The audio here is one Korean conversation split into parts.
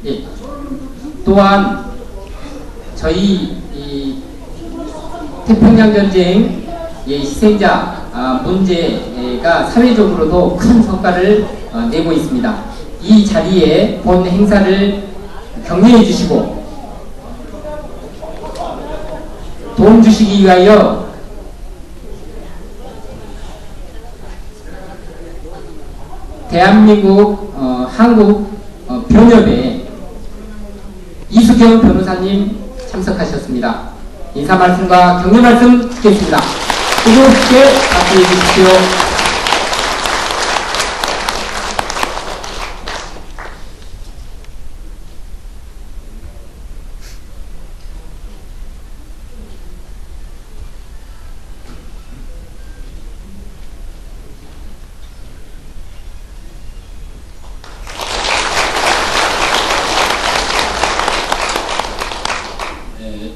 예. 또한 저희 이 태평양 전쟁 희생자 문제가 사회적으로도 큰 성과를 내고 있습니다. 이 자리에 본 행사를 격려해 주시고 도움 주시기 위하여 대한민국 한국 변협에 이수경 변호사님 참석하셨습니다. 인사 말씀과 격려 말씀 듣겠습니다. 뜨겁게 박수해 주십시오.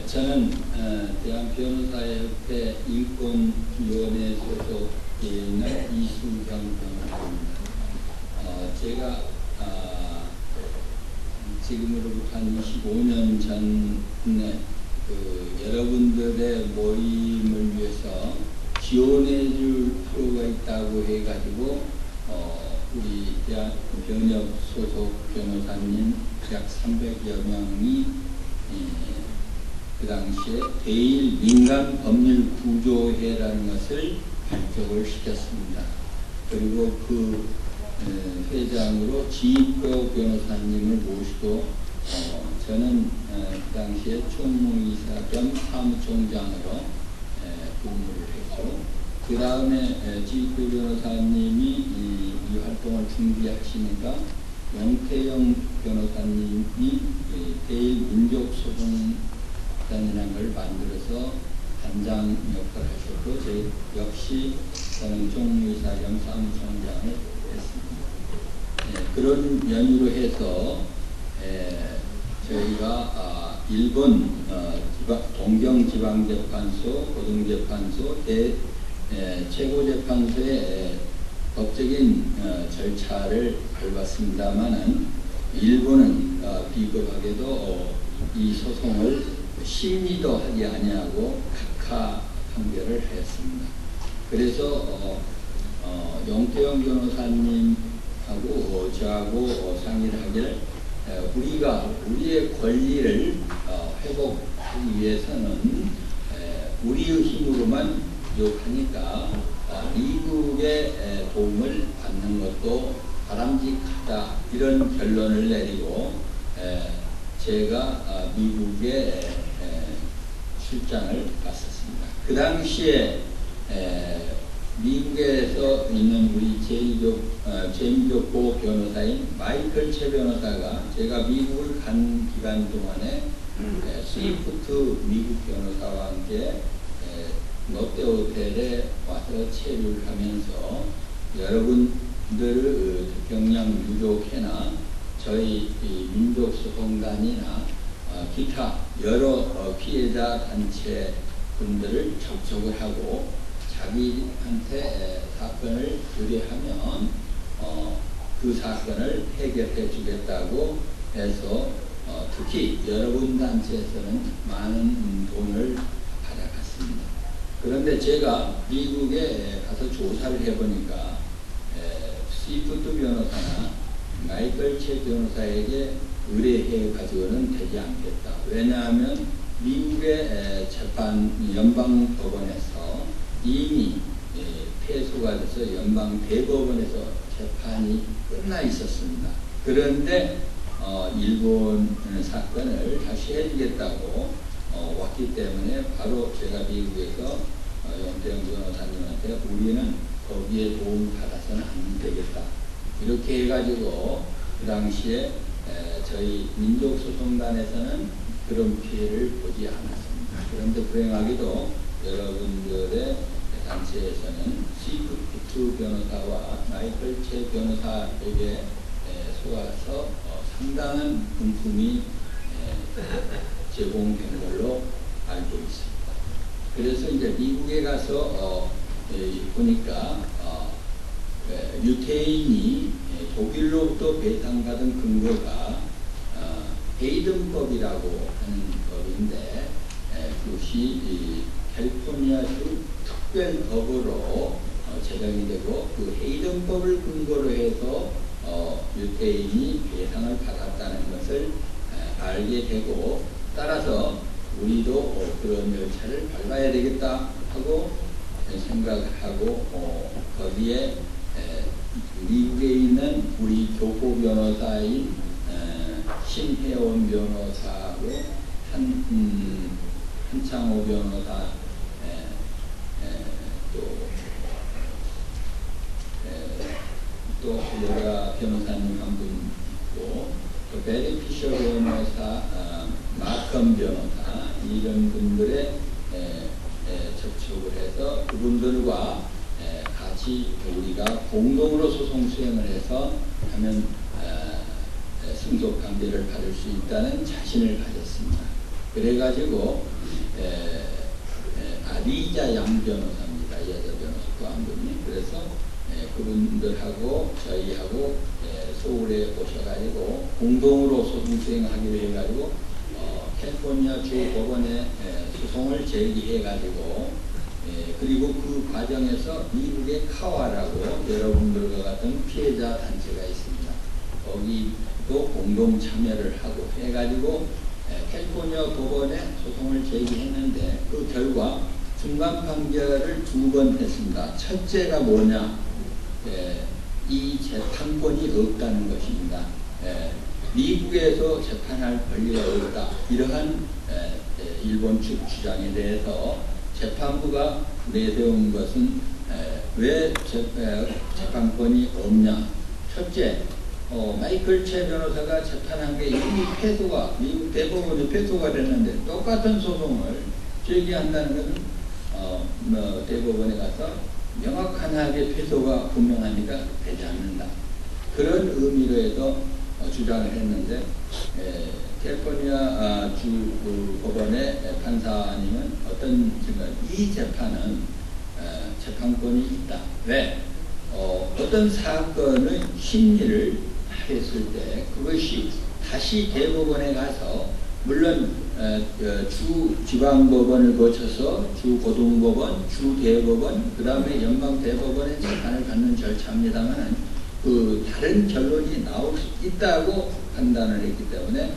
저는 대한변호사협회 인권위원회 소속에 있는 이수경 변호사입니다. 제가 지금으로부터 한 25년 전에 여러분들의 모임을 위해서 지원해 줄 필요가 있다고 해가지고 우리 대한변협 소속 변호사님 약 300여 명이 그 당시에 대일 민간 법률 구조회라는 것을 발족을 시켰습니다. 그리고 그 회장으로 지익표 변호사님을 모시고 저는 그 당시에 총무이사 겸 사무총장으로 근무를 했고, 그 다음에 지익표 변호사님이 이 활동을 준비하시니까 영태영 변호사님이 대일 민족소송 이라는 걸 만들어서 단장 역할을 하셨고, 제 역시 저는 총무이사 겸 사무총장을 했습니다. 그런 연유로 해서 저희가 일본 동경지방재판소, 고등재판소, 최고재판소의 법적인 절차를 밟았습니다만은 일본은 비겁하게도 이 소송을 심의도 하지 아니하고 각하 판결을 하였습니다. 그래서 영태영 변호사님하고 저하고 상의를 하기를 우리가 우리의 권리를 회복하기 위해서는 우리의 힘으로만 부족하니까 미국의 도움을 받는 것도 바람직하다, 이런 결론을 내리고 제가 미국에 출장을 갔었습니다. 그 당시에 미국에서 있는 우리 제임족 보호 변호사인 마이클 최 변호사가 제가 미국을 간 기간 동안에 스위프트 미국 변호사와 함께 롯데호텔에 와서 체류를 하면서 여러분들 태평양 유족회나 저희 민족소송단이나 기타 여러 피해자 단체 분들을 접촉을 하고 자기한테 사건을 의뢰하면 그 사건을 해결해 주겠다고 해서 특히 여러분 단체에서는 많은 돈을 받아갔습니다. 그런데 제가 미국에 가서 조사를 해보니까 스위프트 변호사나 마이클 최 변호사에게 의뢰해 가지고는 되지 않겠다. 왜냐하면 미국의 연방법원에서 이미 패소가 돼서 연방 대법원에서 재판이 끝나 있었습니다. 그런데 일본 사건을 다시 해주겠다고 왔기 때문에 바로 제가 미국에서 영태영 변호사님한테 우리는 거기에 도움 받아서는 안 되겠다, 이렇게 해가지고 그 당시에 저희 민족소송단에서는 그런 피해를 보지 않았습니다. 그런데 불행하게도 여러분들의 단체에서는 스위프트 변호사와 마이클 최 변호사에게 속아서 상당한 금품이 제공된 걸로 알고 있습니다. 그래서 이제 미국에 가서 보니까 유태인이 독일로부터 배상받은 근거가 헤이든법이라고 하는 법인데 그것이 이 캘리포니아주 특별법으로 제정이 되고 그 헤이든법을 근거로 해서 유태인이 배상을 받았다는 것을 알게 되고, 따라서 우리도 그런 절차를 밟아야 되겠다 하고 생각을 하고 거기에 미국에 있는 우리 교포 변호사인 신혜원 변호사하고 한창호 변호사 또 여러 변호사님 한 분 있고, 또 베리피셔 변호사, 마컴 변호사 이런 분들의 접촉을 해서 그분들과 같이 우리가 공동으로 소송 수행을 해서 하면 승소 판결을 받을 수 있다는 자신을 가졌습니다. 그래가지고 리자 양 변호사입니다. 여자 변호사 또 한 분이. 그래서 그분들하고 저희하고 서울에 오셔가지고 공동으로 소송 수행하기로 해가지고 캘리포니아 주 법원에 소송을 제기해가지고 그리고 그 과정에서 미국의 카와라고 여러분들과 같은 피해자 단체가 있습니다. 거기도 공동 참여를 하고 해가지고 캘리포니아 법원에 소송을 제기했는데 그 결과 중간 판결을 2번 했습니다. 첫째가 뭐냐? 이 재판권이 없다는 것입니다. 미국에서 재판할 권리가 없다. 이러한 일본 측 주장에 대해서 재판부가 내세운 것은 왜 재판권이 없냐? 첫째, 마이클 최 변호사가 재판한 게 이미 패소가 미국 대법원이 패소가 됐는데 똑같은 소송을 제기한다는 것은 대법원에 가서 명확하게 패소가 분명하니까 되지 않는다. 그런 의미로 해서 주장을 했는데 캘리포니아 주 법원의 판사님은 이 재판은 재판권이 있다. 왜? 어떤 사건의 심리를 했을 때 그것이 다시 대법원에 가서 물론 주 지방법원을 거쳐서 주 고등법원, 주 대법원, 그 다음에 연방 대법원의 재판을 받는 절차입니다만 그 다른 결론이 나올 수 있다고 판단을 했기 때문에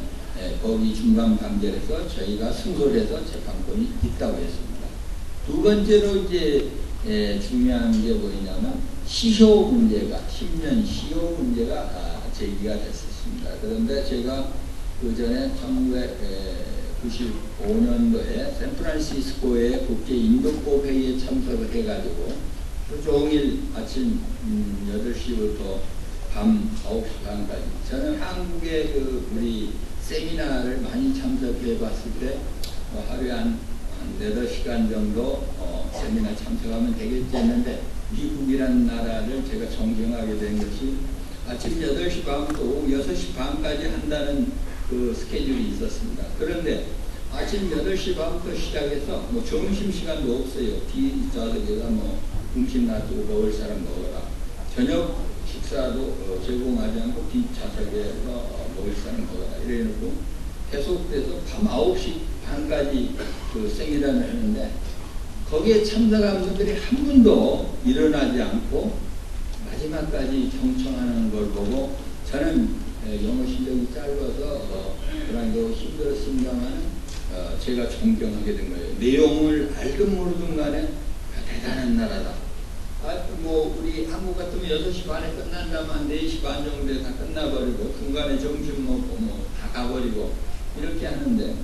거기 중간 판결에서 저희가 승소를 해서 재판권이 있다고 했습니다. 두 번째로 이제 중요한 게 뭐냐면 시효 문제가 10년 시효 문제가 제기가 됐었습니다. 그런데 제가 그 전에 1995년도에 샌프란시스코의 국제 인도법 회의에 참석을 해가지고 종일 아침 8시부터 밤 9시 반까지 저는 한국의 그 우리 세미나를 많이 참석해 봤을 때 하루에 한 8시간 정도 세미나 참석하면 되겠지 했는데 미국이라는 나라를 제가 존경하게 된 것이 아침 8시 반부터 오후 6시 반까지 한다는 그 스케줄이 있었습니다. 그런데 아침 8시 반부터 시작해서 뭐 점심시간도 없어요. 비자들에다 뭐 음식 놔두고 먹을 사람 먹어라. 저녁 식사도 제공하지 않고 뒷좌석에서 먹을 사람 먹어라. 이래놓고 계속돼서 밤 9시 반까지 그 생일을 했는데 거기에 참석한 분들이 한 분도 일어나지 않고 마지막까지 경청하는 걸 보고 저는 영어 실력이 짧아서 그런 거 힘들었습니다만 제가 존경하게 된 거예요. 내용을 알든 모르든 간에 대단한 나라다. 뭐 우리 한국 같으면 6시 반에 끝난다면 4시 반 정도에 다 끝나버리고 중간에 점심 먹고 뭐 다 가버리고 이렇게 하는데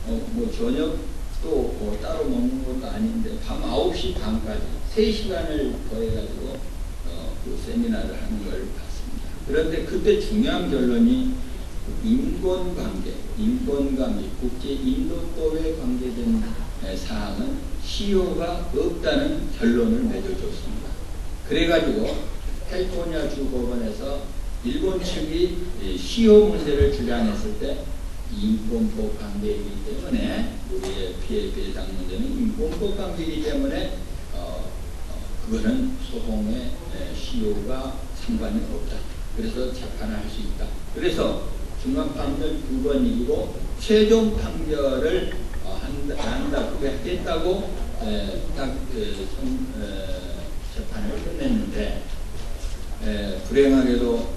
뭐 저녁도 따로 먹는 것도 아닌데 밤 9시 반까지 3시간을 더해가지고 그 세미나를 하는 걸 봤습니다. 그런데 그때 중요한 결론이 인권관계, 인권과 및 국제인도법에 관계된 사항은 시효가 없다는 결론을 맺어줬습니다. 그래가지고 캘리포니아 주 법원에서 일본 측이 시효 문제를 주장했을 때 인권법 관계이기 때문에 우리의 피해 배상 문제는 인권법 관계이기 때문에 그거는 소송의 시효가 상관이 없다. 그래서 재판을 할 수 있다. 그래서 중앙판결 2번 이기고 최종 판결을 한다 그게 하겠다고 재판을 끝냈는데 불행하게도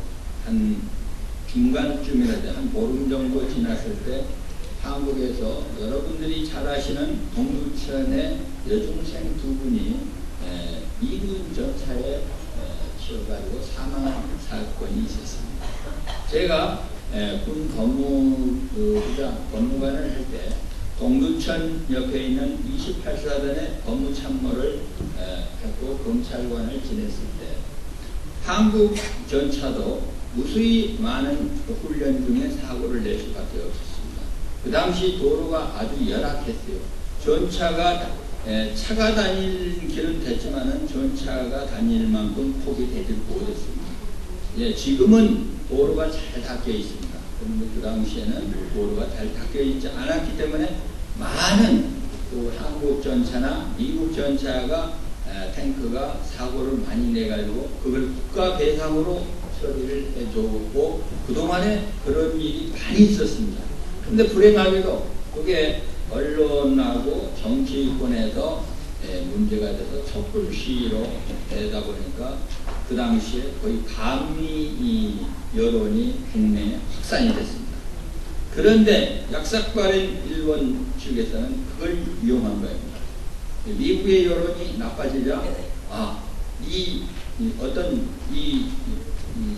한 중간쯤이라도 한 보름 정도 지났을 때 한국에서 여러분들이 잘 아시는 동두천의 여중생 두 분이 미군 전차에 치여가지고 사망한 사건이 있었습니다. 제가 군 법무관을 할 때 동두천 옆에 있는 28사단의 법무참모를 했고 검찰관을 지냈을 때 한국 전차도 무수히 많은 훈련 중에 사고를 낼 수밖에 없었습니다. 그 당시 도로가 아주 열악했어요. 전차가 차가 다닐 길은 됐지만은 전차가 다닐 만큼 폭이 되지 못했습니다. 지금은 도로가 잘 닦여 있습니다. 그런데 그 당시에는 도로가 잘 닦여 있지 않았기 때문에 많은 그 한국 전차나 미국 전차가 탱크가 사고를 많이 내가지고 그걸 국가 배상으로 처리를 해줬고 그동안에 그런 일이 많이 있었습니다. 근데 불행하게도 그게 언론하고 정치권에서 문제가 돼서 촛불 시위로 되다 보니까 그 당시에 거의 반미 여론이 국내에 확산이 됐습니다. 그런데 약삭빠른 일본 측에서는 그걸 이용한 거입니다. 미국의 여론이 나빠지자 어떤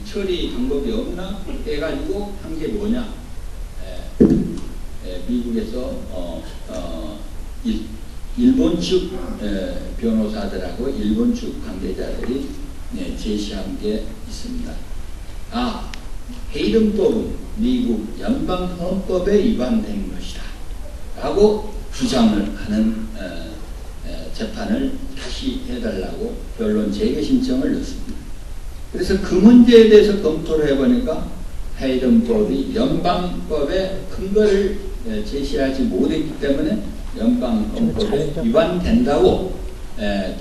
처리 방법이 없나 해가지고 한 게 뭐냐? 미국에서 일본 측 변호사들하고 일본 측 관계자들이 제시한 게 있습니다. 헤이든법은 미국 연방헌법에 위반된 것이다 라고 주장을 하는 재판을 다시 해달라고 변론 재개 신청을 넣습니다. 그래서 그 문제에 대해서 검토를 해보니까 헤이든법이 연방법의 근거를 제시하지 못했기 때문에 연방헌법에 위반된다고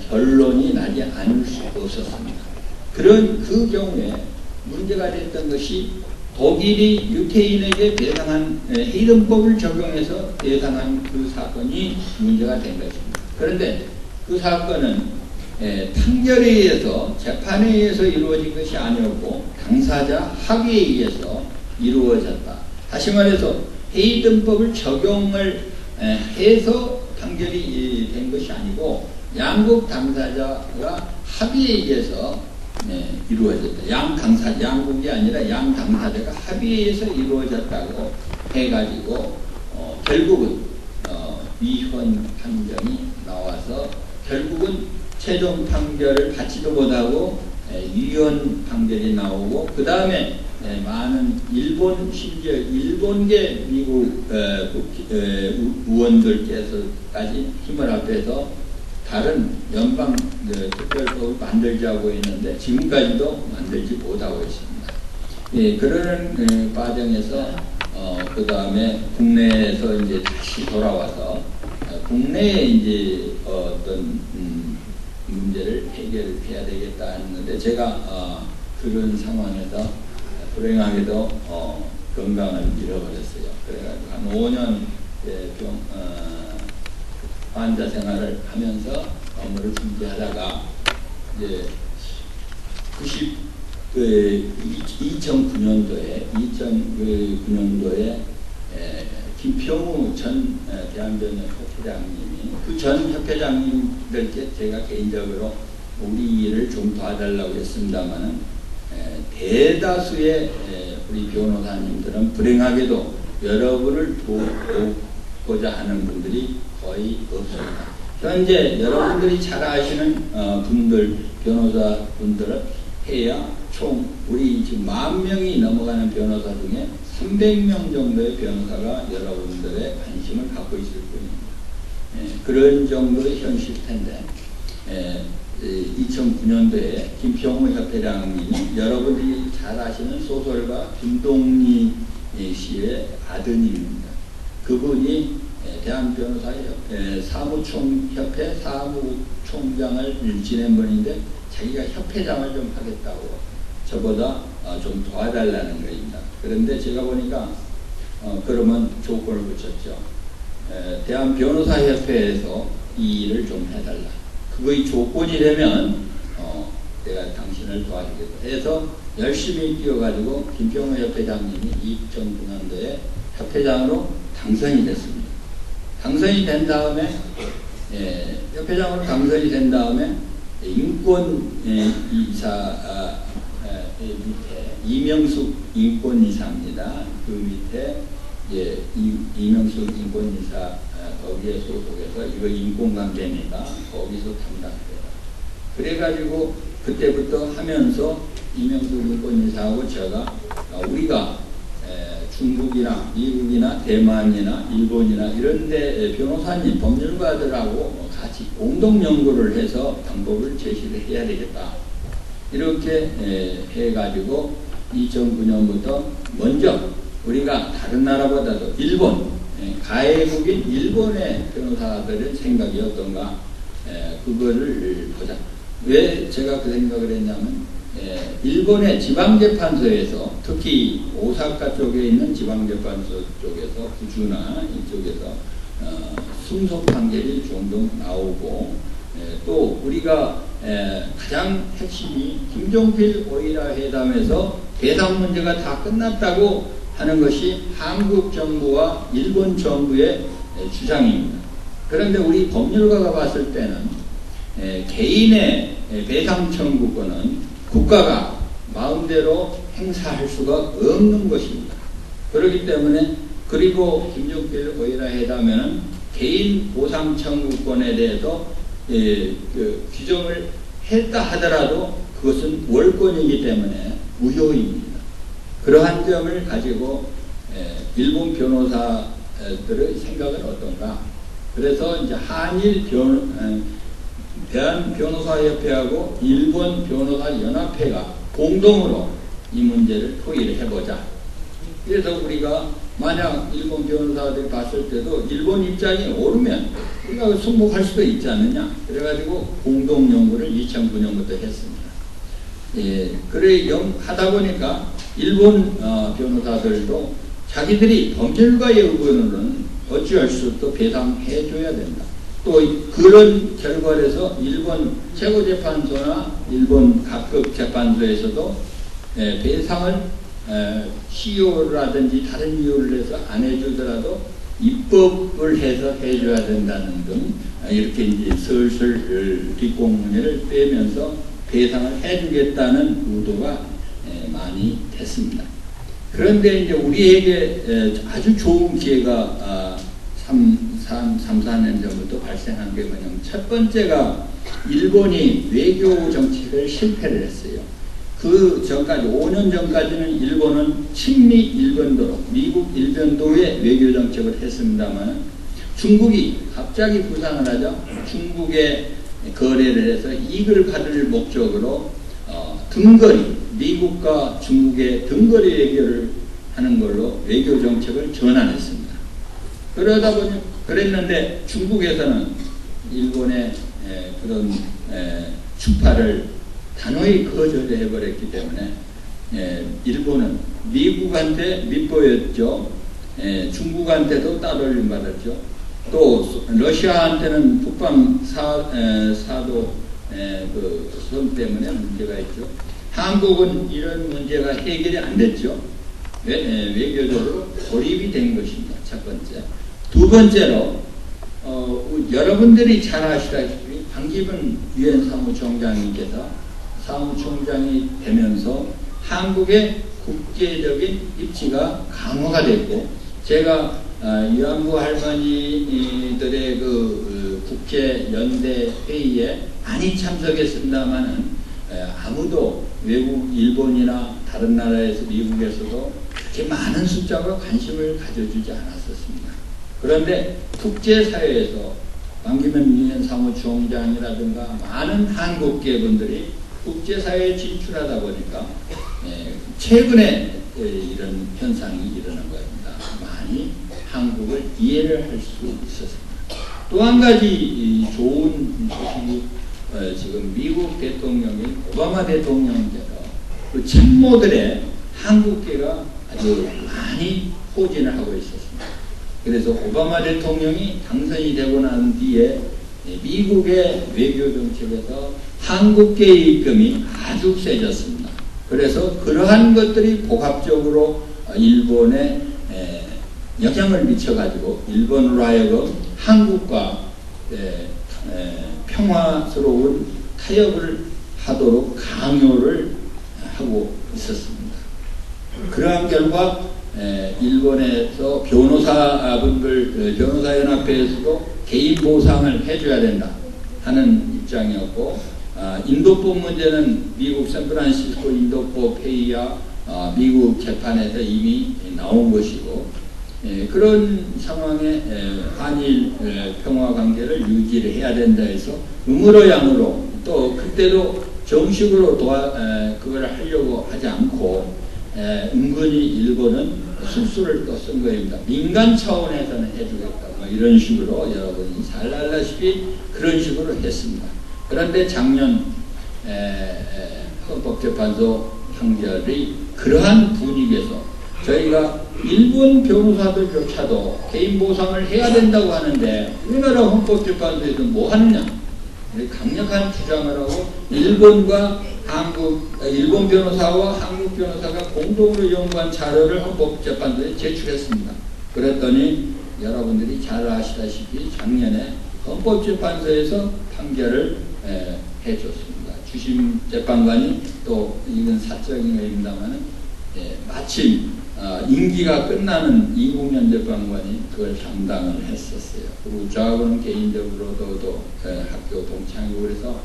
결론이 나지 않을 수 없었습니다. 그 경우에 문제가 됐던 것이 독일이 유태인에게 배상한 헤이든법을 적용해서 배상한 그 사건이 문제가 된 것입니다. 그런데 그 사건은 판결에 의해서 재판에 의해서 이루어진 것이 아니었고 당사자 합의에 의해서 이루어졌다. 다시 말해서 헤이든법을 적용을 해서 판결이 된 것이 아니고 양국 당사자가 합의에 의해서 이루어졌다. 양국이 아니라 양 당사자가 합의에 의해서 이루어졌다고 해가지고 결국은 위헌 판정이 나와서 결국은 최종 판결을 받지도 못하고 위헌 판결이 나오고 그 다음에 많은 심지어 일본계 미국 의원들께서까지 힘을 합해서 다른 연방 특별법을 만들자고 했는데 지금까지도 만들지 못하고 있습니다. 그러는 과정에서 그 다음에 국내에서 이제 다시 돌아와서 국내에 이제 어떤 문제를 해결해야 되겠다 했는데 제가 그런 상황에서 불행하게도 건강을 잃어버렸어요. 그래가지고 한 5년 환자 생활을 하면서 업무를 준비하다가 이제 2009년도에 김평우 전 대한변협 협회장님이 그 전 협회장님들께 제가 개인적으로 우리 일을 좀 도와달라고 했습니다만은 대다수의 우리 변호사님들은 불행하게도 여러분을 돕고자 하는 분들이 거의 없습니다. 현재 여러분들이 잘 아시는 변호사 분들은 해야 총 우리 지금 10,000명이 넘어가는 변호사 중에 300명 정도의 변호사가 여러분들의 관심을 갖고 있을 뿐입니다. 그런 정도의 현실 텐데 2009년도에 김평우 협회장님이 여러분들이 잘 아시는 소설가 김동리 씨의 아드님입니다. 그분이 대한변호사협회 사무총협회 사무총장을 지낸 분인데 자기가 협회장을 좀 하겠다고 저보다 좀 도와달라는 거입니다. 그런데 제가 보니까 그러면 조건을 붙였죠. 대한변호사협회에서 이 일을 좀 해달라. 그거의 조건이 되면 내가 당신을 도와주겠다 해서 열심히 뛰어가지고 김병호 협회장님이 2009년도에 협회장으로 당선이 됐습니다. 당선이 된 다음에 협회장으로 당선이 된 다음에 인권이사 밑에 이명숙 인권이사입니다. 그 밑에 이명숙 인권이사 거기에 소속해서 이거 인권관계니까 거기서 담당해요. 그래가지고 그때부터 하면서 이명숙 인권이사하고 제가 우리가 중국이나 미국이나 대만이나 일본이나 이런데 변호사님 법률가들하고 같이 공동 연구를 해서 방법을 제시를 해야 되겠다. 이렇게 해가지고 2009년부터 먼저 우리가 다른 나라보다도 일본, 가해국인 일본의 변호사들의 생각이 어떤가 그거를 보자. 왜 제가 그 생각을 했냐면 일본의 지방재판소에서 특히 오사카 쪽에 있는 지방재판소 쪽에서 구주나 이쪽에서 승소 판결이 종종 나오고 또 우리가 가장 핵심이 김종필 오이라 회담에서 배상 문제가 다 끝났다고 하는 것이 한국 정부와 일본 정부의 주장입니다. 그런데 우리 법률가가 봤을 때는 개인의 배상 청구권은 국가가 마음대로 행사할 수가 없는 것입니다. 그렇기 때문에 그리고 김종필 오이라 회담에는 개인 보상 청구권에 대해서 규정을 했다 하더라도 그것은 월권이기 때문에 무효입니다. 그러한 점을 가지고 일본 변호사들의 생각은 어떤가? 그래서 이제 한일 대한변호사협회하고 일본 변호사연합회가 공동으로 이 문제를 토의를 해보자. 그래서 우리가 만약 일본 변호사들이 봤을 때도 일본 입장이 옳으면 우리가 승복할 수도 있지 않느냐. 그래가지고 공동 연구를 2009년부터 했습니다. 그래 하다 보니까 일본 변호사들도 자기들이 법률가의 의견으로는 어찌할 수 없도 배상해줘야 된다. 또 그런 결과에서 일본 최고재판소나 일본 각급 재판소에서도 배상을 시효라든지 다른 이유를 해서 안 해주더라도 입법을 해서 해줘야 된다는 등 이렇게 이제 슬슬 뒷공문을 빼면서 배상을 해주겠다는 의도가 많이 됐습니다. 그런데 이제 우리에게 아주 좋은 기회가 3-4년 전부터 발생한 게 뭐냐면 첫 번째가 일본이 외교 정책을 실패를 했어요. 그 전까지 5년 전까지는 일본은 친미 일변도로 미국 일변도의 외교 정책을 했습니다만 중국이 갑자기 부상을 하자 중국에 거래를 해서 이익을 받을 목적으로 등거리 미국과 중국의 등거리 외교를 하는 걸로 외교 정책을 전환했습니다. 그러다 보니 그랬는데 중국에서는 일본의 그런 추파를 단호히 거절해 버렸기 때문에 일본은 미국한테 밑보였죠. 중국한테도 따돌림 받았죠. 또 러시아한테는 북방 사도 그 선 때문에 문제가 있죠. 한국은 이런 문제가 해결이 안 됐죠. 외교적으로 고립이 된 것입니다. 첫 번째. 두 번째로 여러분들이 잘 아시다시피 방기문 유엔 사무총장님께서 사무총장이 되면서 한국의 국제적인 입지가 강화가 됐고 제가 위안부 할머니들의 그 국제연대 회의에 많이 참석했습니다만은 아무도 외국 일본이나 다른 나라에서 미국에서도 그렇게 많은 숫자가 관심을 가져주지 않았었습니다. 그런데 국제사회에서 방기문 유엔 사무총장이라든가 많은 한국계 분들이 국제사회에 진출하다 보니까 최근에 이런 현상이 일어난 겁니다. 많이 한국을 이해를 할 수 있었습니다. 또 한 가지 좋은 소식이 지금 미국 대통령인 오바마 대통령께서 그 친모들의 한국계가 아주 많이 포진을 하고 있었습니다. 그래서 오바마 대통령이 당선이 되고 난 뒤에 미국의 외교 정책에서 한국계의 입김이 아주 세졌습니다. 그래서 그러한 것들이 복합적으로 일본에 영향을 미쳐가지고 일본으로 하여금 한국과 평화스러운 타협을 하도록 강요를 하고 있었습니다. 그러한 결과 일본에서 변호사연합회에서도 개인 보상을 해줘야 된다 하는 입장이었고, 인도법 문제는 미국 샌프란시스코 인도법 회의와 미국 재판에서 이미 나온 것이고, 그런 상황에 한일 평화 관계를 유지를 해야 된다 해서 음으로 양으로 또 그때도 정식으로 그걸 하려고 하지 않고 은근히 일본은 술수를 또 쓴 거입니다. 민간 차원에서는 해주겠다 뭐 이런 식으로 여러분이 잘 알다시피 그런 식으로 했습니다. 그런데 작년 헌법재판소 판결이 그러한 분위기에서 저희가 일본 변호사들조차도 개인 보상을 해야 된다고 하는데 우리나라 헌법재판소에서 뭐 하느냐, 강력한 주장을 하고 일본 변호사와 한국 변호사가 공동으로 연구한 자료를 헌법재판소에 제출했습니다. 그랬더니 여러분들이 잘 아시다시피 작년에 헌법재판소에서 판결을 해줬습니다. 주심 재판관이 또 이건 사적인 거입니다만 마침 임기가 끝나는 이국년 재판관이 그걸 담당을 했었어요. 그리고 저하고는 개인적으로도 학교 동창이고 그래서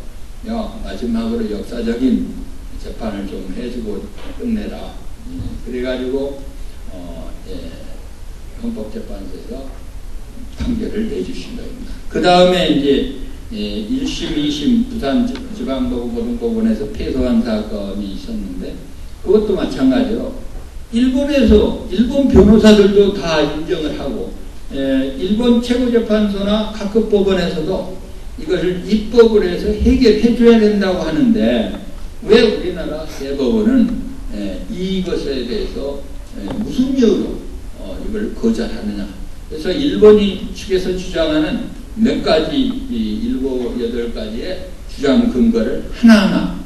마지막으로 역사적인 재판을 좀 해주고 끝내라. 그래가지고 헌법재판소에서 판결을 내주신 겁니다. 그 다음에 이제 1심, 2심 부산지방노고고등법원에서 패소한 사건이 있었는데 그것도 마찬가지로 일본에서 일본 변호사들도 다 인정을 하고 일본 최고재판소나 각급 법원에서도 이것을 입법을 해서 해결해 줘야 된다고 하는데 왜 우리나라 대법원은 이것에 대해서 무슨 이유로 이걸 거절하느냐. 그래서 일본이 측에서 주장하는 몇 가지 7, 8가지의 주장 근거를 하나하나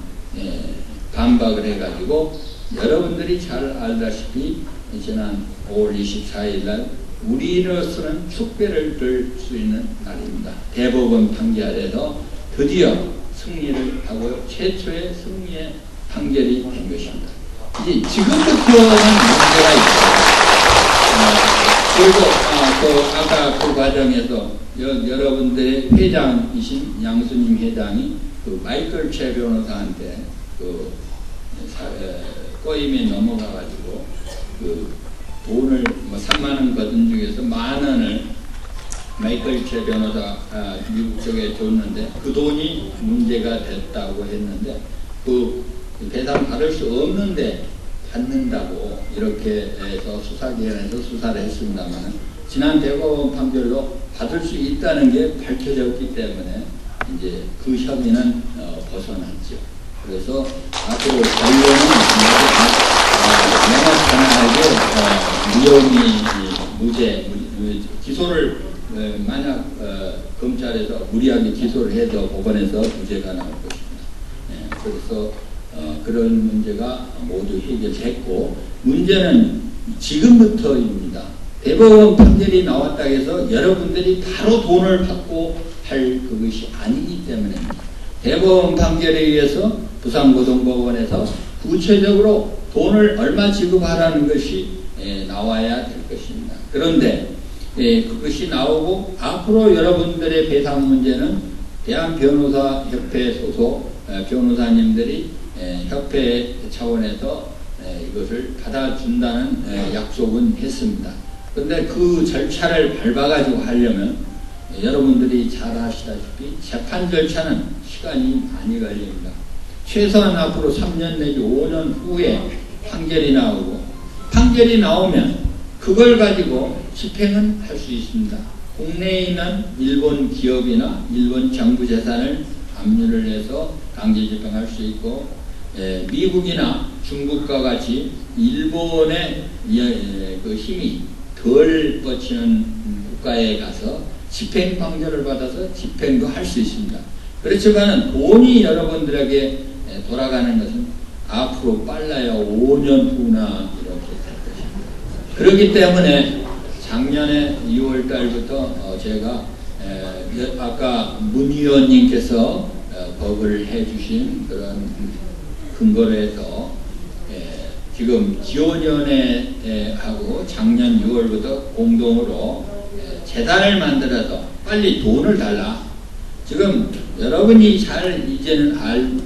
반박을 해가지고 여러분들이 잘 알다시피 지난 5월 24일 날 우리로서는 축배를 들 수 있는 날입니다. 대법원 판결에서 드디어 승리를 하고 최초의 승리의 판결이 된 것입니다. 이제 지금부터는 문제가 있어요. 그리고 아까 그 과정에서 여러분들의 회장이신 양수님 회장이 그 마이클 최 변호사한테 꼬임에 넘어가가지고 그 돈을 3만원 거둔 중에서 10,000원을 마이클 최 변호사 미국 쪽에 줬는데 그 돈이 문제가 됐다고 했는데 그 배상 받을 수 없는데 받는다고 이렇게 해서 수사기관에서 수사를 했습니다만 지난 대법원 판결로 받을 수 있다는 게 밝혀졌기 때문에 이제 그 혐의는 벗어났죠. 그래서 앞으로 저희는 명확하게 무혐의 무죄 기소를 만약 검찰에서 무리하게 기소를 해도 법원에서 무죄가 나올 것입니다. 그래서 그런 문제가 모두 해결됐고 문제는 지금부터입니다. 대법원 판결이 나왔다 해서 여러분들이 바로 돈을 받고 할 그것이 아니기 때문입니다. 대법원 판결에 의해서 부산고등법원에서 구체적으로 돈을 얼마 지급하라는 것이 나와야 될 것입니다. 그런데 그것이 나오고 앞으로 여러분들의 배상 문제는 대한변호사협회 소속 변호사님들이 협회 차원에서 이것을 받아준다는 약속은 했습니다. 그런데 그 절차를 밟아가지고 하려면 여러분들이 잘 아시다시피 재판 절차는 시간이 많이 걸립니다. 최소한 앞으로 3년 내지 5년 후에 판결이 나오고 판결이 나오면 그걸 가지고 집행은 할 수 있습니다. 국내에 있는 일본 기업이나 일본 정부 재산을 압류를 해서 강제 집행할 수 있고 미국이나 중국과 같이 일본의 그 힘이 덜 뻗치는 국가에 가서 집행방조를 받아서 집행도 할 수 있습니다. 그렇지만 돈이 여러분들에게 돌아가는 것은 앞으로 빨라야 5년 후나 이렇게 될 것입니다. 그렇기 때문에 작년에 2월 달부터 제가 아까 문 의원님께서 법을 해주신 그런 근거로 해서 지금 지원위원회하고 작년 6월부터 공동으로 재단을 만들어서 빨리 돈을 달라. 지금 여러분이 잘 이제는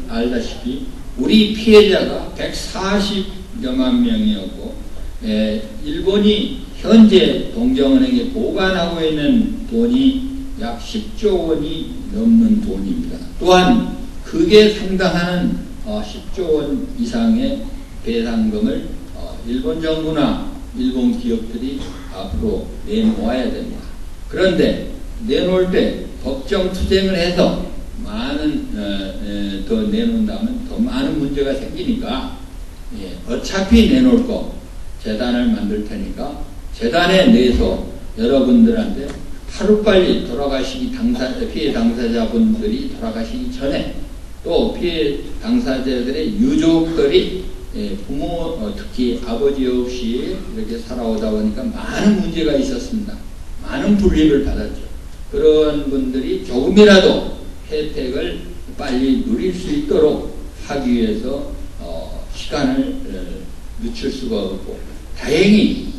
알다시피 우리 피해자가 140여만 명이었고 일본이 현재 동정은행에 보관하고 있는 돈이 약 10조 원이 넘는 돈입니다. 또한 그게 상당한 10조 원 이상의 배상금을 일본 정부나 일본 기업들이 앞으로 내놓아야 됩니다. 그런데 내놓을 때 법정 투쟁을 해서 많은 더 내놓는다면 더 많은 문제가 생기니까 어차피 내놓을 거 재단을 만들 테니까 재단에 내서 여러분들한테 하루빨리 피해 당사자분들이 돌아가시기 전에 또 피해 당사자들의 유족들이 부모 특히 아버지 없이 이렇게 살아오다 보니까 많은 문제가 있었습니다. 많은 불이익을 받았죠. 그런 분들이 조금이라도 혜택을 빨리 누릴 수 있도록 하기 위해서 시간을 늦출 수가 없고 다행히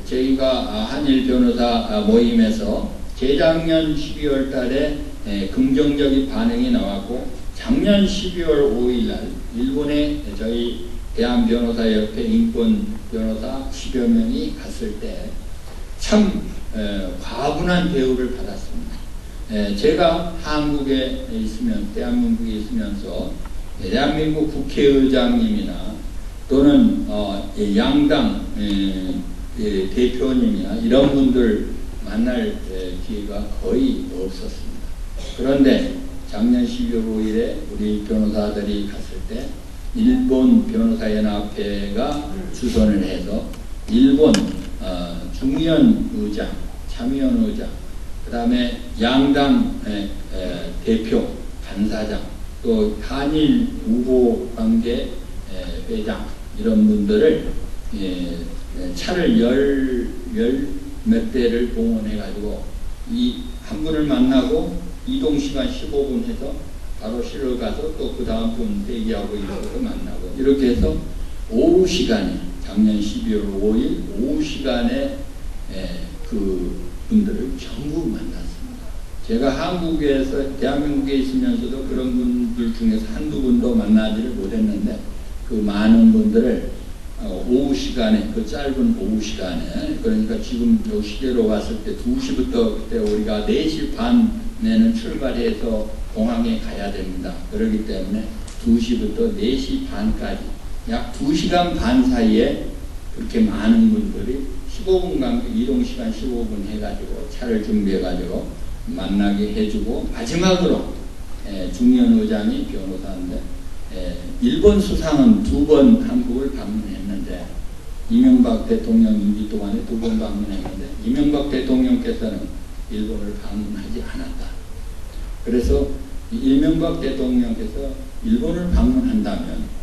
저희가 한일 변호사 모임에서 재작년 12월 달에 긍정적인 반응이 나왔고 작년 12월 5일 날 일본에 저희 대한변호사협회 인권 변호사 10여 명이 갔을 때 참 과분한 대우를 받았습니다. 제가 한국에 있으면 대한민국에 있으면서 대한민국 국회의장님이나 또는 양당 대표님이나 이런 분들 만날 기회가 거의 없었습니다. 그런데 작년 12월 5일에 우리 변호사들이 갔을 때 일본 변호사연합회가 주선을 해서 일본 중의원 의장, 참의원 의장, 그 다음에 양당 대표, 간사장, 또 한일 우호관계 회장 이런 분들을 차를 열 몇 대를 동원해 가지고 이 한 분을 만나고 이동 시간 15분 해서 바로 실로 가서 또 그 다음 분 대기하고 이렇게 만나고 이렇게 해서 오후 시간에 작년 12월 5일 오후 시간에 그 분들을 전부 만났습니다. 제가 한국에서 대한민국에 있으면서도 그런 분들 중에서 한두 분도 만나지를 못했는데 그 많은 분들을 오후 시간에 그 짧은 오후 시간에 그러니까 지금 요 시계로 봤을 때 2시부터 그때 우리가 4시 반에는 출발해서 공항에 가야 됩니다. 그렇기 때문에 2시부터 4시 반까지 약 2시간 반 사이에 그렇게 많은 분들이 15분 간격 이동시간 15분 해가지고 차를 준비해가지고 만나게 해주고 마지막으로 중의원 의장이 변호사인데 일본 수상은 2번 한국을 방문했는데 이명박 대통령 임기 동안에 2번 방문했는데 이명박 대통령께서는 일본을 방문하지 않았다. 그래서 이명박 대통령께서 일본을 방문한다면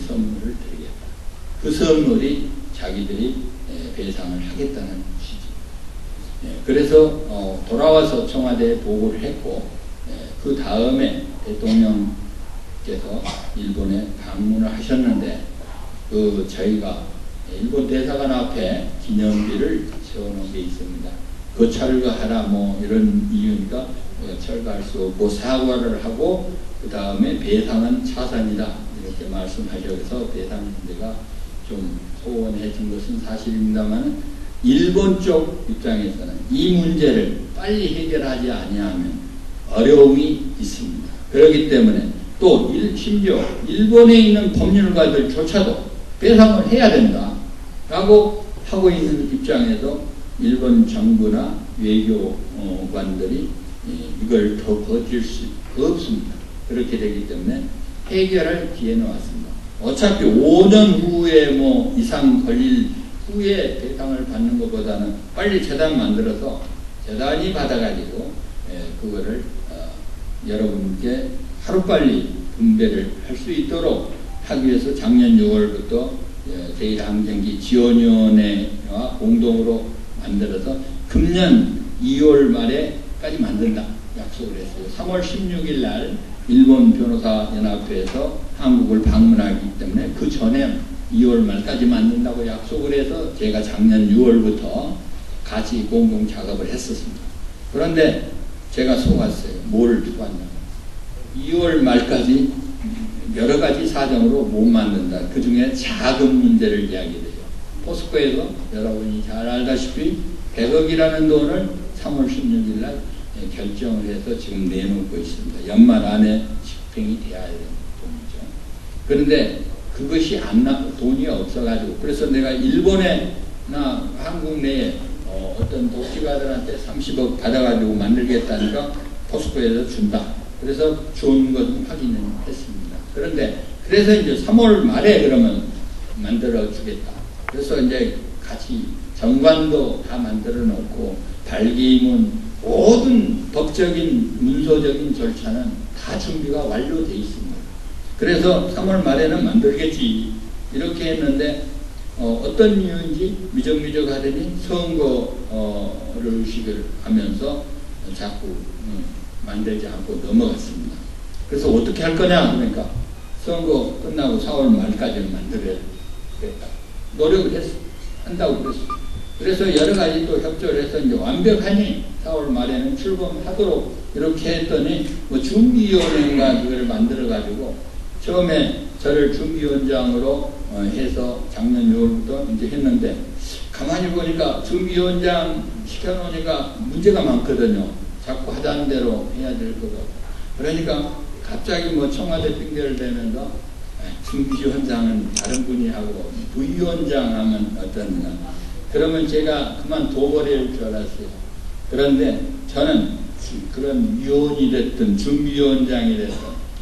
선물을 드리겠다. 그 선물이 자기들이 배상을 하겠다는 취지. 그래서 돌아와서 청와대에 보고를 했고 그 다음에 대통령께서 일본에 방문을 하셨는데 그 저희가 일본 대사관 앞에 기념비를 세워놓은 게 있습니다. 그 철거하라 뭐 이런 이유니까 철거할 수 없고 사과를 하고 그 다음에 배상은 차선이다 이렇게 말씀하셔서 배상 문제가 좀 소원해진 것은 사실입니다만 일본 쪽 입장에서는 이 문제를 빨리 해결하지 아니하면 어려움이 있습니다. 그렇기 때문에 또 심지어 일본에 있는 법률가들조차도 배상을 해야 된다 라고 하고 있는 입장에서 일본 정부나 외교관들이 이걸 더 버틸 수 없습니다. 그렇게 되기 때문에 해결할 기회는 왔습니다. 어차피 5년 후에 뭐 이상 걸릴 후에 대상을 받는 것보다는 빨리 재단 만들어서 재단이 받아가지고 그거를 여러분께 하루빨리 분배를 할 수 있도록 하기 위해서 작년 6월부터 제1항쟁기 지원위원회와 공동으로 만들어서 금년 2월 말에까지 만든다 약속을 했어요. 3월 16일 날 일본 변호사 연합회에서 한국을 방문하기 때문에 그 전에 2월 말까지 만든다고 약속을 해서 제가 작년 6월부터 같이 공동 작업을 했었습니다. 그런데 제가 속았어요. 뭘 속았냐. 2월 말까지 여러 가지 사정으로 못 만든다. 그 중에 자금 문제를 이야기해요. 포스코에서 여러분이 잘 알다시피 100억이라는 돈을 3월 16일 날 결정을 해서 지금 내놓고 있습니다. 연말 안에 집행이 돼야 되는 돈이죠. 그런데 그것이 돈이 없어가지고 그래서 내가 일본에나 한국 내에 어떤 독지가들한테 30억 받아가지고 만들겠다니까 포스코에서 준다. 그래서 좋은 것은 확인을 했습니다. 그런데 그래서 이제 3월 말에 그러면 만들어 주겠다. 그래서 이제 같이 정관도 다 만들어 놓고 발기문 모든 법적인 문서적인 절차는 다 준비가 완료되어 있습니다. 그래서 3월 말에는 만들겠지 이렇게 했는데 어떤 이유인지 미적미적 하더니 선거를 의식을 하면서 자꾸 만들지 않고 넘어갔습니다. 그래서 어떻게 할 거냐 그러니까 선거 끝나고 4월 말까지는 만들어야겠다. 노력을 한다고 그랬어요. 그래서 여러 가지 또 협조를 해서 이제 완벽하니 4월 말에는 출범하도록 이렇게 했더니 뭐 준비위원회인가 그걸 만들어가지고 처음에 저를 준비위원장으로 해서 작년 6월부터 이제 했는데 가만히 보니까 준비위원장 시켜놓으니까 문제가 많거든요. 자꾸 하자는 대로 해야 될 거고. 그러니까 갑자기 뭐 청와대 핑계를 대면서 준비위원장은 다른 분이 하고 부위원장 하면 어떠느냐. 그러면 제가 그만 둬버릴 줄 알았어요. 그런데 저는 그런 위원이 됐든 준비위원장이 됐든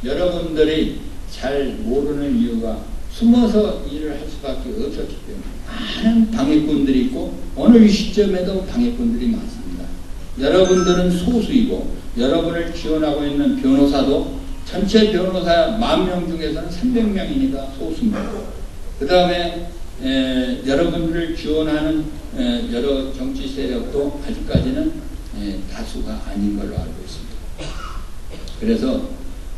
여러분들이 잘 모르는 이유가 숨어서 일을 할 수밖에 없었기 때문에 많은 방해꾼들이 있고 어느 시점에도 방해꾼들이 많습니다. 여러분들은 소수이고 여러분을 지원하고 있는 변호사도 전체 변호사 10,000명 중에서는 300명이니까 소수입니다. 그 다음에 여러분들을 지원하는 여러 정치 세력도 아직까지는 다수가 아닌 걸로 알고 있습니다. 그래서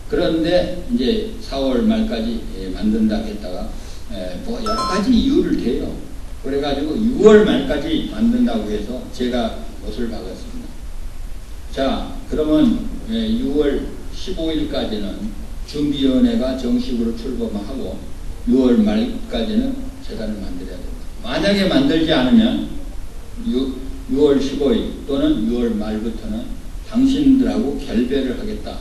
그런데 이제 4월 말까지 만든다 했다가 뭐 여러 가지 이유를 대요. 그래가지고 6월 말까지 만든다고 해서 제가 못을 박았습니다. 자, 그러면 6월 15일까지는 준비위원회가 정식으로 출범하고 6월 말까지는 재단을 만들어야 됩니다. 만약에 만들지 않으면 6월 15일 또는 6월 말부터는 당신들하고 결별을 하겠다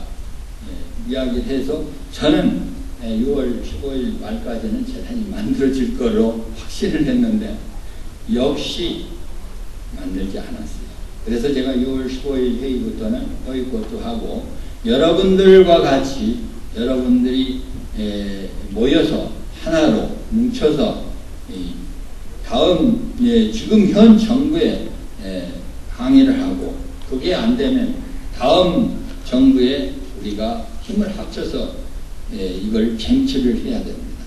이야기를 해서 저는 6월 15일 말까지는 재단이 만들어질 거로 확신을 했는데 역시 만들지 않았어요. 그래서 제가 6월 15일 회의부터는 보이콧도 하고 여러분들과 같이 여러분들이 모여서 하나로 뭉쳐서 다음 지금 현 정부에 항의를 하고 그게 안 되면 다음 정부에 우리가 힘을 합쳐서 이걸 쟁취를 해야 됩니다.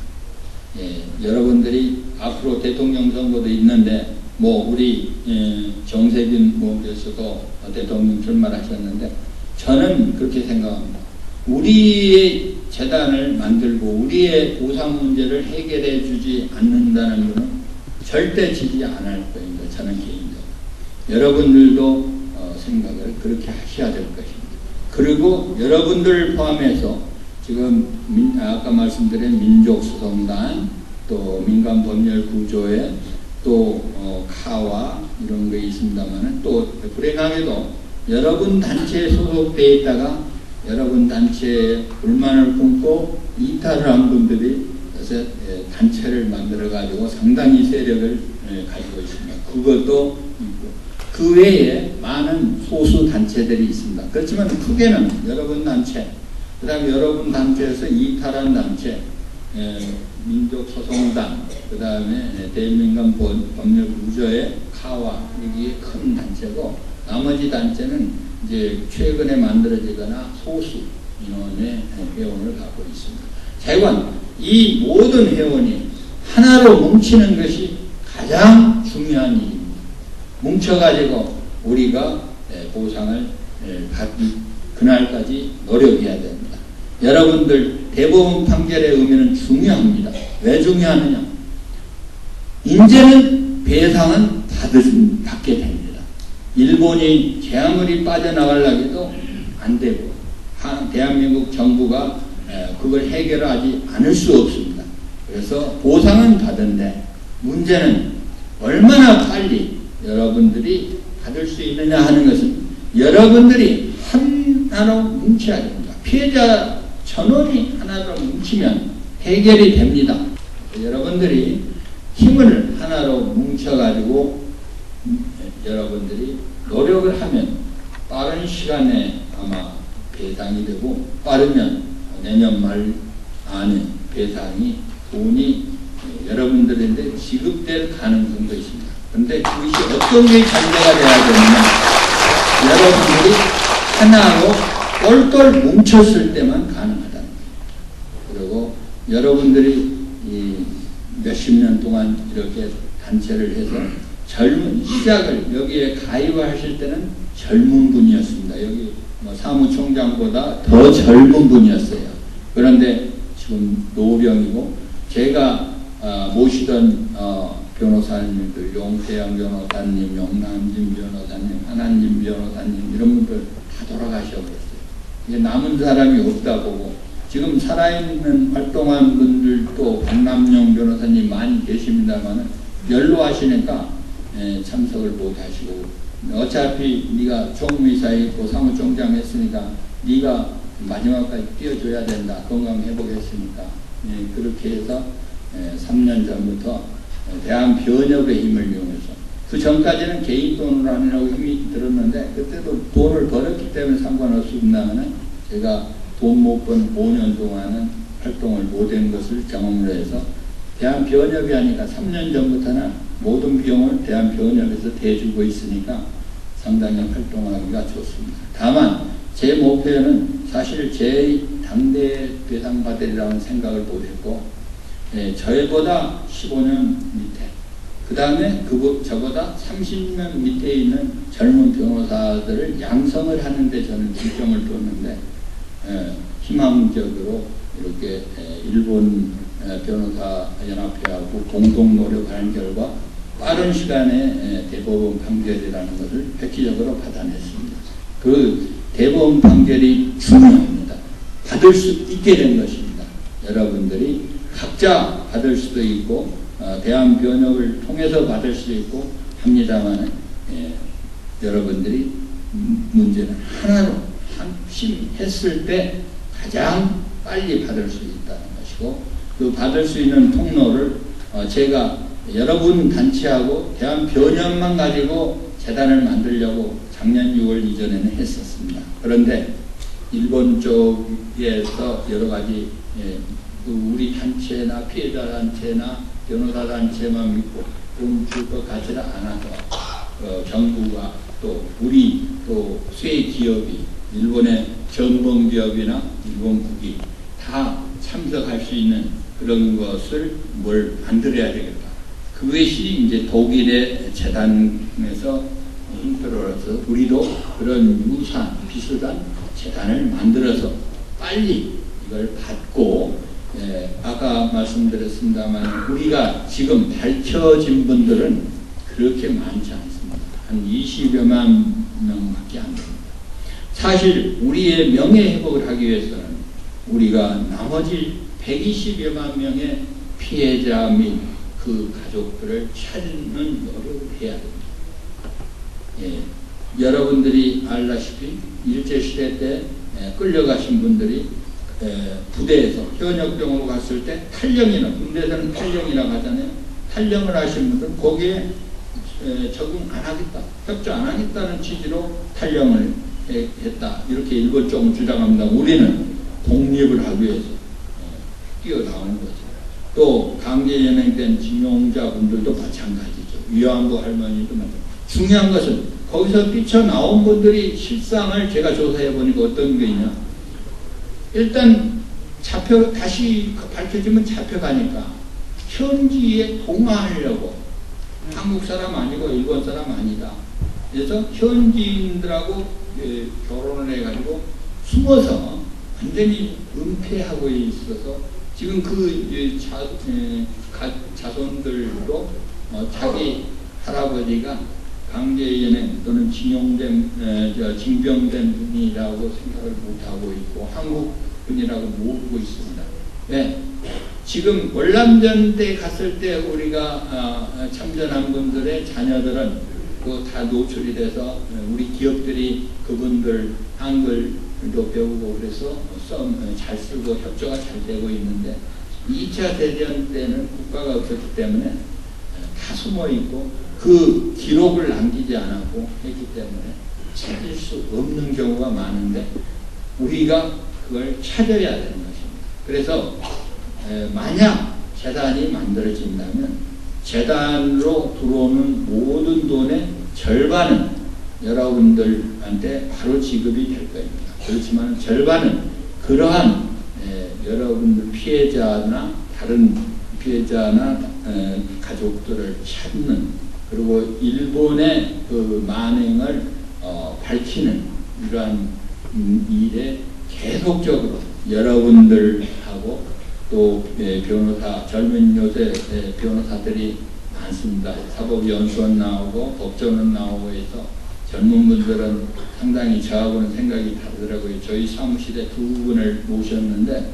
여러분들이 앞으로 대통령 선거도 있는데 뭐 우리 정세균 교수도 대통령 출마하셨는데 저는 그렇게 생각합니다. 우리의 재단을 만들고 우리의 보상 문제를 해결해 주지 않는다는 것은 절대 지지 안 할 겁니다. 저는 개인적으로. 여러분들도 생각을 그렇게 하셔야 될 것입니다. 그리고 여러분들 포함해서 지금 아까 말씀드린 민족소송단 또 민간법률구조회 또 카와 이런 거 있습니다만 또 불행하게도 여러분 단체에 소속되어 있다가 여러분 단체에 불만을 품고 이탈을 한 분들이 요새 단체를 만들어 가지고 상당히 세력을 가지고 있습니다. 그것도 있고 그 외에 많은 소수 단체들이 있습니다. 그렇지만 크게는 여러분 단체, 그 다음에 여러분 단체에서 이탈한 단체, 민족소송단, 그 다음에 대한민국 법률구조의 카와, 이게 큰 단체고, 나머지 단체는 이제 최근에 만들어지거나 소수 인원의 회원을 갖고 있습니다. 재관, 이 모든 회원이 하나로 뭉치는 것이 가장 중요한 일입니다. 뭉쳐가지고 우리가 보상을 받기 그날까지 노력해야 됩니다. 여러분들, 대법원 판결의 의미는 중요합니다. 왜 중요하느냐? 이제는 배상은 받게 됩니다. 일본이 제 아무리 빠져나가려고 해도 안 되고, 대한민국 정부가 그걸 해결하지 않을 수 없습니다. 그래서 보상은 받은데, 문제는 얼마나 빨리 여러분들이 받을 수 있느냐 하는 것은 여러분들이 하나로 뭉쳐야 됩니다. 피해자 전원이 하나로 뭉치면 해결이 됩니다. 여러분들이 힘을 하나로 뭉쳐가지고 여러분들이 노력을 하면 빠른 시간에 아마 배상이 되고, 빠르면 내년 말 안에 배상이 돈이 여러분들한테 지급될 가능성도 있습니다. 그런데 그것이 어떤 게 전제가 돼야 되느냐? 여러분들이 하나로 똘똘 뭉쳤을 때만 가능하다는 거예요. 그리고 여러분들이 이 몇십 년 동안 이렇게 단체를 해서 젊은 시작을 여기에 가입하실 때는 젊은 분이었습니다. 여기 뭐 사무총장보다 더 젊은 분이었어요. 그런데 지금 노령이고, 제가 모시던 변호사님들, 용태양 변호사님, 용남진 변호사님, 한한진 변호사님, 이런 분들 다 돌아가셔버렸어요. 이제 남은 사람이 없다 보고, 지금 살아있는 활동한 분들도 박남용 변호사님 많이 계십니다만 연로하시니까 참석을 못하시고, 어차피 네가 총무이사에 있고 사무총장 했으니까 네가 마지막까지 뛰어줘야 된다, 건강회복했으니까. 그렇게 해서 3년 전부터 대한변협의 힘을 이용해서, 그 전까지는 개인 돈으로 하느라고 힘이 들었는데, 그때도 돈을 벌었기 때문에 상관없습니다만, 제가 돈 못 번 5년 동안은 활동을 못한 것을 경험을 해서 대한변협이 하니까 3년 전부터는 모든 비용을 대한변협에서 대주고 있으니까 상당히 활동하기가 좋습니다. 다만 제 목표는 사실 제 당대 배상받으리라는 생각을 못했고, 저보다 15년 밑에, 그 다음에 저보다 30년 밑에 있는 젊은 변호사들을 양성을 하는데 저는 중점을 뒀는데, 희망적으로 이렇게 일본 변호사 연합회하고 공동 노력하는 결과 빠른 시간에 대법원 판결이라는 것을 획기적으로 받아냈습니다. 그 대법원 판결이 중요합니다. 받을 수 있게 된 것입니다. 여러분들이 각자 받을 수도 있고, 대한변협을 통해서 받을 수도 있고 합니다만, 여러분들이 문제는 하나로 합심했을 때 가장 빨리 받을 수 있다는 것이고, 그 받을 수 있는 통로를 제가 여러분 단체하고 대한변협만 가지고 재단을 만들려고 작년 6월 이전에는 했었습니다. 그런데 일본 쪽에서 여러 가지 우리 단체나 피해자 단체나 변호사 단체만 믿고 돈 줄 것 같지는 않아서 정부가 또 우리 또 쇠 기업이, 일본의 전범기업이나 일본국이 다 참석할 수 있는 그런 것을 뭘 만들어야 되겠다. 그것이 이제 독일의 재단에서 힘들어서 우리도 그런 유사한 비슷한 재단을 만들어서 빨리 이걸 받고, 아까 말씀드렸습니다만 우리가 지금 밝혀진 분들은 그렇게 많지 않습니다. 한 20여만 명밖에 안 됩니다. 사실 우리의 명예 회복을 하기 위해서는 우리가 나머지 120여만 명의 피해자 및 그 가족들을 찾는 노력을 해야 됩니다. 여러분들이 알다시피 일제시대 때 끌려가신 분들이 부대에서 현역병으로 갔을 때 탈령이나, 군대에서는 탈령이라고 하잖아요. 탈령을 하신 분들은 거기에 적응 안 하겠다, 협조 안 하겠다는 취지로 탈령을 했다, 이렇게 일본 쪽은 주장합니다. 우리는 독립을 하기 위해서 뛰어나오는 거죠. 또 강제 연행된 징용자분들도 마찬가지죠. 위안부 할머니도 마찬가지. 중요한 것은 거기서 뛰쳐나온 분들이 실상을 제가 조사해 보니까 어떤 게 있냐. 일단 다시 밝혀지면 잡혀가니까 현지에 동화하려고 한국 사람 아니고 일본 사람 아니다. 그래서 현지인들하고 결혼을 해가지고 숨어서 완전히 은폐하고 있어서 지금 그 자손들도 자기 할아버지가 강제연행 또는 징병된 분이라고 생각을 못하고 있고 한국 분이라고 모르고 있습니다. 네. 지금 월남전 때 갔을 때 우리가 참전한 분들의 자녀들은 다 노출이 돼서 우리 기업들이 그분들 한글도 배우고 그래서 잘 쓰고 협조가 잘 되고 있는데 2차 대전 때는 국가가 없었기 때문에 다 숨어 있고 그 기록을 남기지 않았고 했기 때문에 찾을 수 없는 경우가 많은데 우리가 그걸 찾아야 되는 것입니다. 그래서 만약 재단이 만들어진다면 재단으로 들어오는 모든 돈의 절반은 여러분들한테 바로 지급이 될 겁니다. 그렇지만 절반은 그러한 여러분들 피해자나 다른 피해자나 가족들을 찾는 그리고 일본의 그 만행을 밝히는 이러한 일에 계속적으로 여러분들하고 또 변호사, 젊은 요새 변호사들이 많습니다. 사법연수원 나오고 법조는 나오고 해서 젊은 분들은 상당히 저하고는 생각이 다르더라고요. 저희 사무실에 두 분을 모셨는데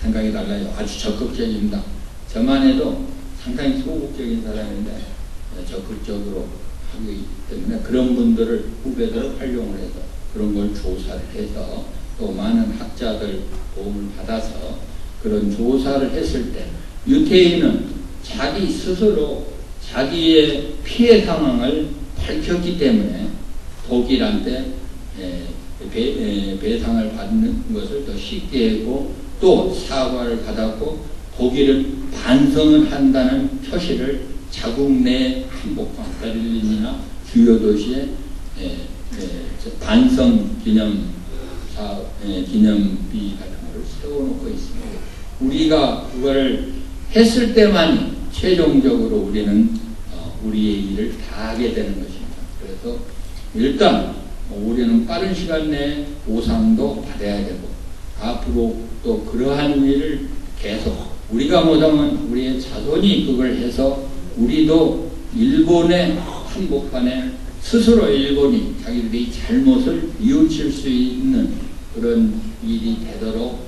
생각이 달라요. 아주 적극적입니다. 저만 해도 상당히 소극적인 사람인데 적극적으로 하기 때문에 그런 분들을 후배들을 활용을 해서 그런 걸 조사를 해서 또 많은 학자들 도움을 받아서 그런 조사를 했을 때 유태인은 자기 스스로 자기의 피해 상황을 밝혔기 때문에 독일한테 배상을 받는 것을 더 쉽게 했고 또 사과를 받았고 독일은 반성을 한다는 표시를 자국 내 한복판 베를린이나 주요 도시에 반성 기념비 같은 것을 세워놓고 있습니다. 우리가 그걸 했을 때만 최종적으로 우리는 우리의 일을 다 하게 되는 것입니다. 그래서 일단 우리는 빠른 시간 내에 보상도 받아야 되고 앞으로 또 그러한 일을 계속 우리가 못하면 우리의 자손이 그걸 해서 우리도 일본의 한복판에 스스로 일본이 자기들이 잘못을 뉘우칠 수 있는 그런 일이 되도록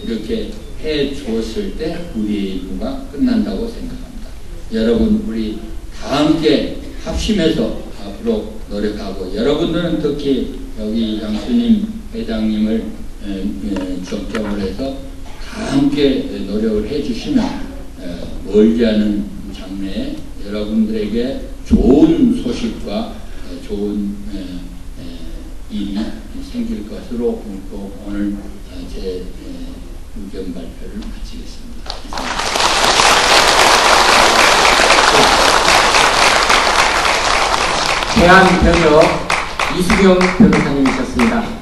이렇게 해 주었을 때 우리의 임무가 끝난다고 생각합니다. 여러분 우리 다 함께 합심해서 앞으로 노력하고 여러분들은 특히 여기 양수님 회장님을 중점을 해서 다 함께 노력을 해 주시면 멀지 않은 장래에 여러분들에게 좋은 소식과 좋은 일이 생길 것으로 또 오늘 제 의견 발표를 마치겠습니다. 대한변협 이수경 변호사님이셨습니다.